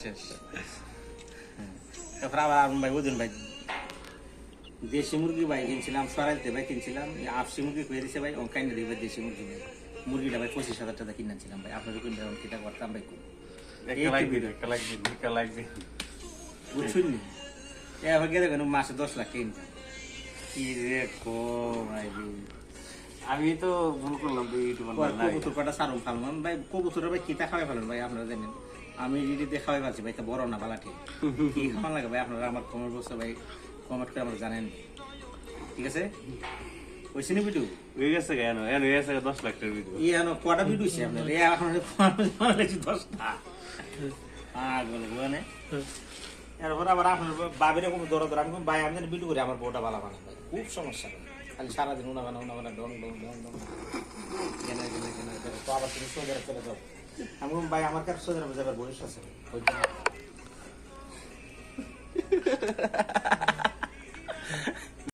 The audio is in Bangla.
শেষ। তারপর আবার ভাই ওজন ভাই দেশি মুরগি ভাই কিনছিলাম, সরাইতে ভাই কিনছিলাম, আফসি মুরগি খুঁজে দিচ্ছে ভাই, অঙ্কাইনে দিই ভাই দেশি মুরগি ভাই। মুরগিটা ভাই 25,000 টাকা কিনেছিলাম ভাই, আপনাদের কিনতে কিটা করতাম ভাই খুব বুঝছুন নি? এবার গেলে কেন মাসে 10 লাখ কিনতাম। কি রে কো ভাই, আমি তো ভুল করলাম তো ইউটিউবার কবুতর কটা সারুম ফালমান ভাই, কবুতর ভাই কিতা খাওয়াই ফেলেন ভাই আপনারা জানেন। আমি যদি দেখাই পাচ্ছি ভাই, তা বড় না বালাটি কি খাওয়ান লাগে ভাই, আপনারা আমার কমেন্ট বক্সে ভাই কমেন্ট করে আমরা জানেন, ঠিক আছে? ওইসি নি ভিডিও হয়ে গেছে কেন হয়ে গেছে 10 লাখ টাকার ভিডিও ইয়ানো কটা ভিডিও হইছে আপনার? এ এখন 10টা মানে এরপর আবার আপনার বাবিরে কোনো দৌড়া দৌড়া, আমি ভাই আমি যেন ভিডিও করি আমার বউটা বালা বানা ভাই, খুব সমস্যা করে খালি সারাদিন উনা বানা ডং ডং ডং ডং কেনা কেনা কেনা করে। তো আবার তুমি সোজা চলে যাও, আমি বললাম, ভাই আমার কাছে সোজা যাবার বয়স আছে।